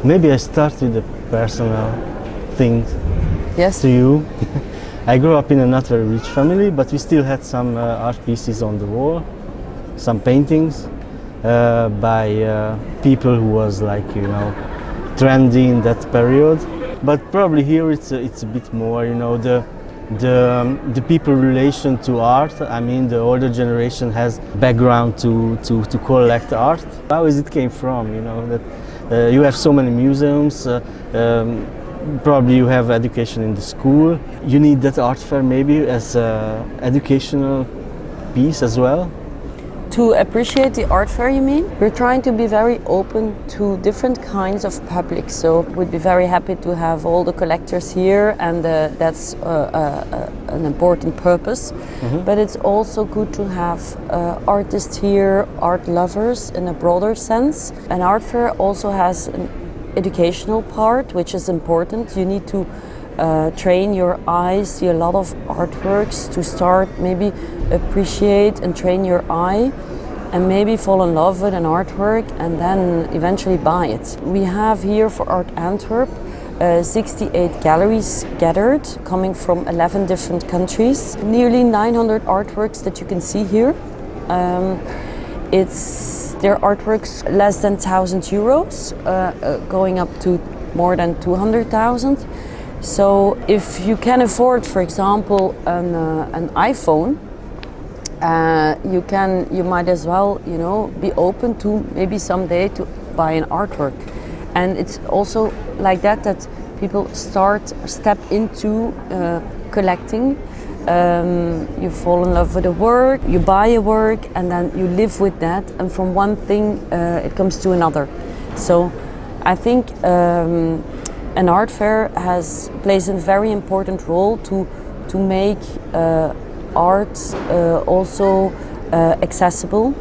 Maybe I start with a personal thing Yes. to you. I grew up in a not very rich family, but we still had some art pieces on the wall, some paintings by people who was like, you know, trendy in that period. But probably here it's a bit more, you know, the people relation to art. I mean, the older generation has background to collect art. How is it came from, you know, that you have so many museums, probably you have education in the school. You need that art fair maybe as an educational piece as well. To appreciate the art fair, you mean? We're trying to be very open to different kinds of public. So we'd be very happy to have all the collectors here, and that's an important purpose. Mm-hmm. But it's also good to have artists here, art lovers in a broader sense. An art fair also has an educational part, which is important. You need to train your eyes, see a lot of artworks to start maybe appreciate and train your eye, and maybe fall in love with an artwork and then eventually buy it. We have here for Art Antwerp 68 galleries gathered, coming from 11 different countries. Nearly 900 artworks that you can see here. They're artworks less than €1,000, going up to more than 200,000. So if you can afford, for example, an iPhone, you might as well, you know, be open to maybe someday to buy an artwork. And it's also like that people step into collecting. You fall in love with a work, you buy a work, and then you live with that. And from one thing, it comes to another. So I think an art fair plays a very important role to make art also accessible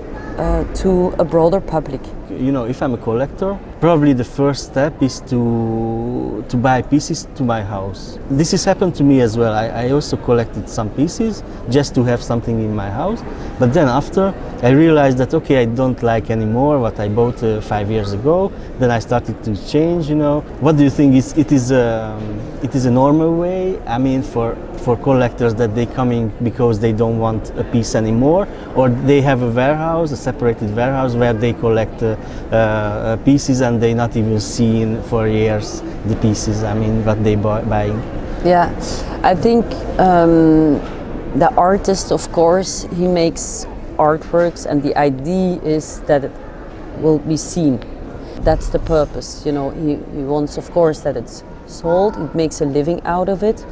to a broader public. You know, if I'm a collector, probably the first step is to buy pieces to my house. This has happened to me as well. I also collected some pieces just to have something in my house. But then after, I realized that, okay, I don't like anymore what I bought 5 years ago. Then I started to change, you know. What do you think? It is a normal way? I mean, for collectors that they coming because they don't want a piece anymore, or they have a warehouse, a separated warehouse where they collect pieces and they not even seen for years the pieces, I mean, what they buying. Yeah, I think the artist, of course, he makes artworks, and the idea is that it will be seen. That's the purpose, you know. He wants, of course, that it's sold, it makes a living out of it,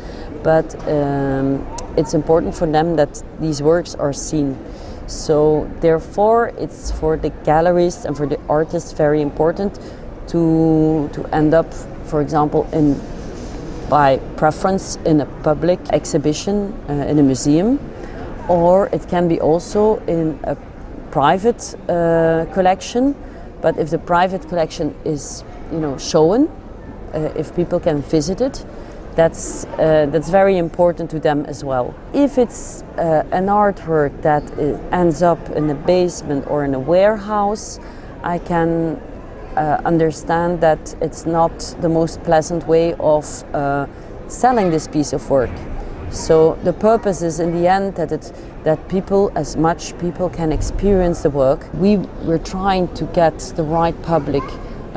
but it's important for them that these works are seen. So therefore, it's for the galleries and for the artists very important to end up, for example, by preference in a public exhibition in a museum, or it can be also in a private collection. But if the private collection is, you know, shown, if people can visit it, that's very important to them as well. If it's an artwork that ends up in a basement or in a warehouse, I can understand that it's not the most pleasant way of selling this piece of work. So the purpose is in the end that people, as much people can experience the work. We're trying to get the right public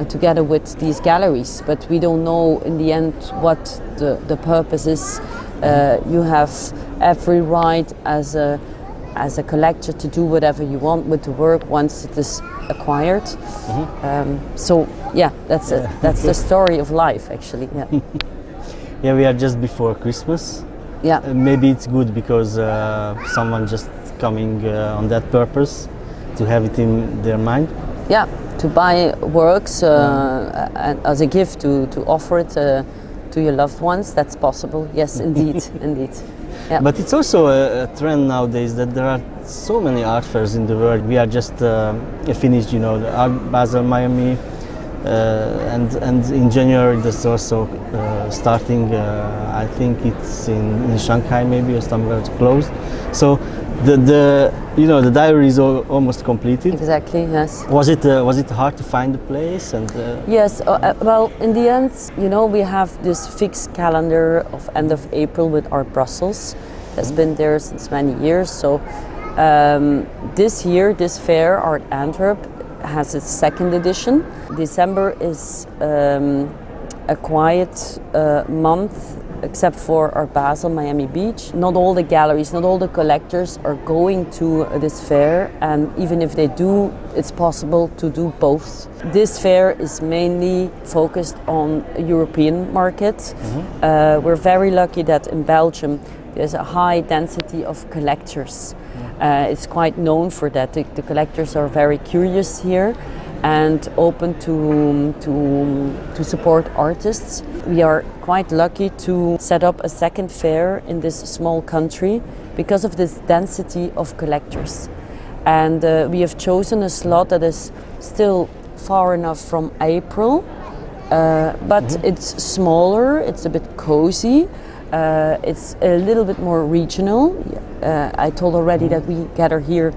together with these galleries, but we don't know in the end what the purpose is. You have every right as a collector to do whatever you want with the work once it is acquired. Mm-hmm. So yeah, that's the story of life, actually. Yeah. Yeah, we are just before Christmas. Yeah. Maybe it's good because someone just coming on that purpose to have it in their mind. Yeah, to buy works as a gift to offer it to your loved ones. That's possible. Yes, indeed, indeed. Yeah. But it's also a trend nowadays that there are so many art fairs in the world. We are just finished, you know, the Art Basel Miami, and in January there's also starting. I think it's in Shanghai maybe or somewhere close. So The diary is almost completed. Exactly, yes. Was it hard to find the place and? Yes, well, in the end, we have this fixed calendar of end of April with Art Brussels. That's been there since many years. So this year, this fair, Art Antwerp, has its second edition. December is a quiet month, except for Art Basel, Miami Beach. Not all the galleries, not all the collectors are going to this fair, and even if they do, it's possible to do both. This fair is mainly focused on a European market. We're very lucky that in Belgium there's a high density of collectors. It's quite known for that. The collectors are very curious here and open to support artists. We are quite lucky to set up a second fair in this small country because of this density of collectors. And we have chosen a slot that is still far enough from April, but it's smaller, it's a bit cozy, it's a little bit more regional. I told already that we gather here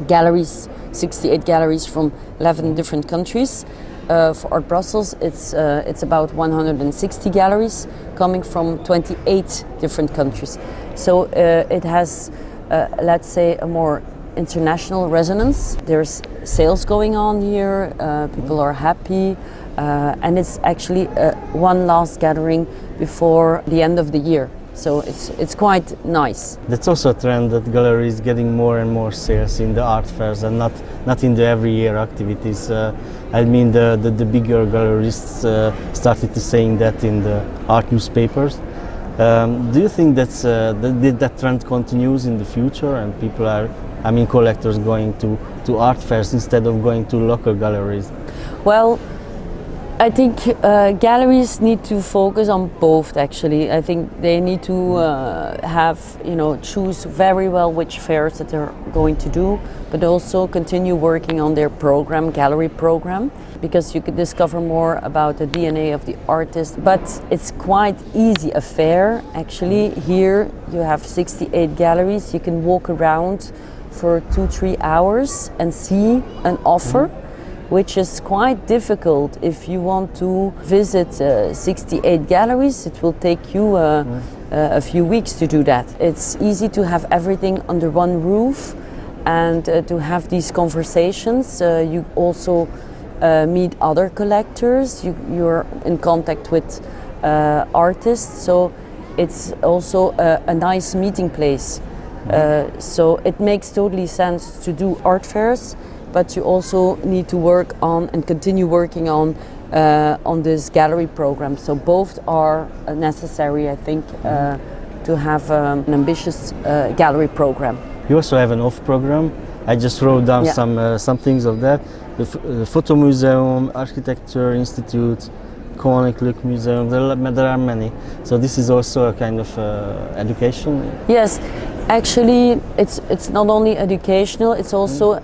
galleries, 68 galleries from 11 different countries. For Art Brussels, it's about 160 galleries coming from 28 different countries. So it has, let's say, a more international resonance. There's sales going on here, people are happy, and it's actually one last gathering before the end of the year. So it's quite nice. That's also a trend that galleries getting more and more sales in the art fairs and not in the every year activities. I mean the bigger gallerists started to saying that in the art newspapers. Do you think that trend continues in the future and people are, collectors going to art fairs instead of going to local galleries? Well, I think galleries need to focus on both. Actually, I think they need to choose very well which fairs that they're going to do, but also continue working on their program, gallery program, because you could discover more about the DNA of the artist. But it's quite easy a fair. Actually, here you have 68 galleries. You can walk around for 2-3 hours and see an offer, which is quite difficult. If you want to visit 68 galleries, it will take you a few weeks to do that. It's easy to have everything under one roof and to have these conversations. You also meet other collectors, you're in contact with artists, so it's also a nice meeting place. So it makes totally sense to do art fairs, but you also need to work on and continue working on this gallery program. So both are necessary, I think, to have an ambitious gallery program. You also have an off program. I just wrote down some things of that. The Photo Museum, Architecture Institute, Koninklijk Museum, there are many. So this is also a kind of education? Yes. Actually, it's not only educational, it's also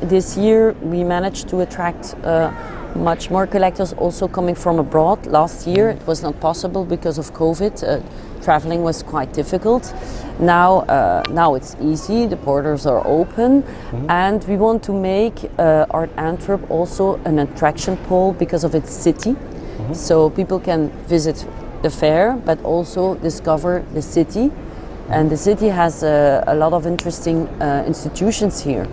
this year we managed to attract much more collectors also coming from abroad. Last year it was not possible because of COVID. Traveling was quite difficult. Now it's easy, the borders are open, and we want to make Art Antwerp also an attraction pole because of its city. So people can visit the fair but also discover the city. And the city has a lot of interesting institutions here.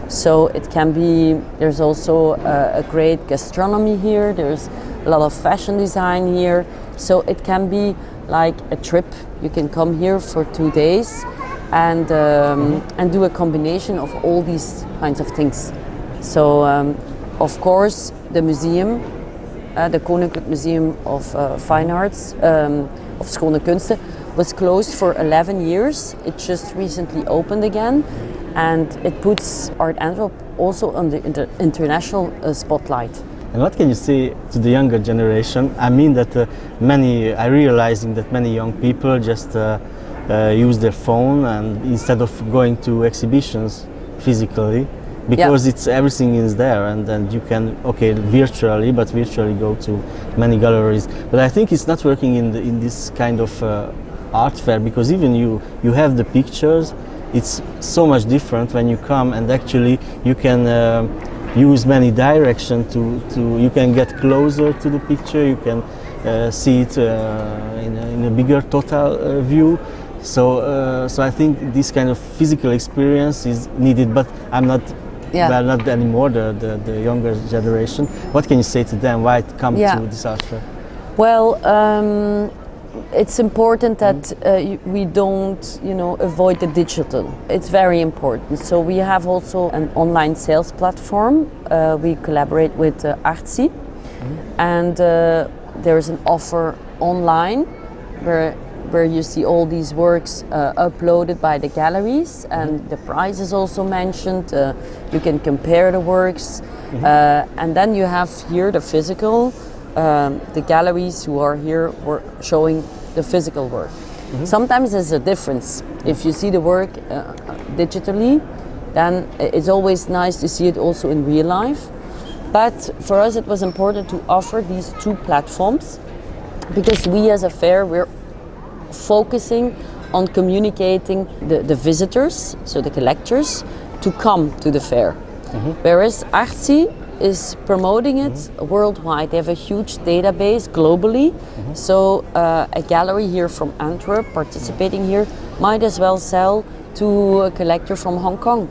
So it can be, there's also a great gastronomy here, there's a lot of fashion design here. So it can be like a trip. You can come here for 2 days and do a combination of all these kinds of things. So of course the museum, the Koninklijk Museum of Fine Arts, of Schone Kunsten, was closed for 11 years. It just recently opened again, and it puts Art Antwerp also on the international spotlight. And what can you say to the younger generation? I mean that I realizing that many young people just use their phone and instead of going to exhibitions physically, because it's everything is there, and you can virtually go to many galleries. But I think it's not working in this kind of art fair, because even you have the pictures, it's so much different when you come, and actually you can use many directions you can get closer to the picture, you can see it in a bigger total view. So I think this kind of physical experience is needed, but I'm not well, not anymore the younger generation. What can you say to them? Why come to this art fair? Well, it's important that we don't, avoid the digital. It's very important. So we have also an online sales platform. We collaborate with Artsy, and there is an offer online where you see all these works uploaded by the galleries, and the price is also mentioned. You can compare the works, and then you have here the physical. The galleries who are here were showing the physical work. Sometimes there's a difference. If you see the work digitally, then it's always nice to see it also in real life. But for us it was important to offer these two platforms, because we as a fair, we're focusing on communicating the visitors, so the collectors, to come to the fair. Whereas Artsy is promoting it worldwide. They have a huge database globally. So a gallery here from Antwerp participating here might as well sell to a collector from Hong Kong.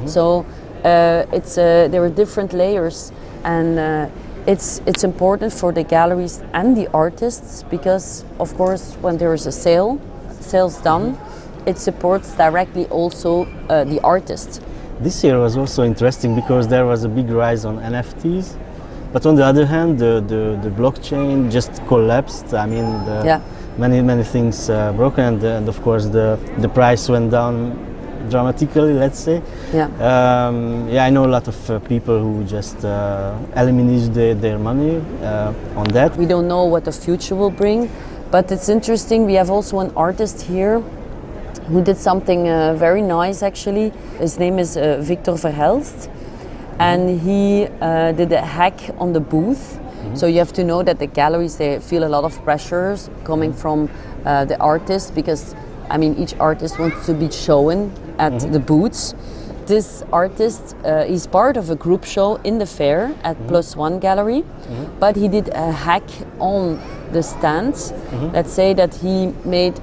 So there are different layers, and it's important for the galleries and the artists, because of course when there is a sales done, it supports directly also the artists. This year was also interesting because there was a big rise on NFTs, but on the other hand, the blockchain just collapsed. I mean, many things broke, and of course the price went down dramatically. Let's say. I know a lot of people who just eliminated their money on that. We don't know what the future will bring, but it's interesting. We have also an artist here who did something very nice actually. His name is Nele Verhaeren, and he did a hack on the booth. So you have to know that the galleries, they feel a lot of pressures coming from the artist, because I mean each artist wants to be shown at the booths. This artist is part of a group show in the fair at +1 Gallery, but he did a hack on the stands. Let's say that he made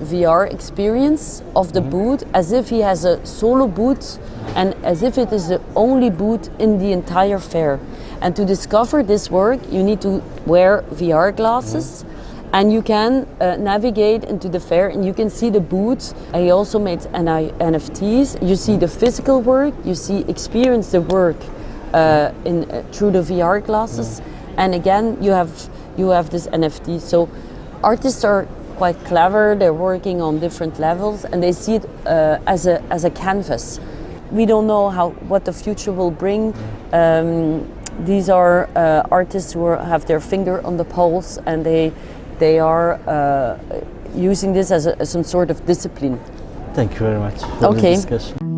VR experience of the booth as if he has a solo booth, and as if it is the only booth in the entire fair. And to discover this work, you need to wear VR glasses, and you can navigate into the fair and you can see the booth. He also made NFTs. You see the physical work, you experience the work through the VR glasses, and again you have this NFT. So artists are quite clever. They're working on different levels, and they see it as a canvas. We don't know what the future will bring. These are artists who have their finger on the pulse, and they are using this as some sort of discipline. Thank you very much for the discussion.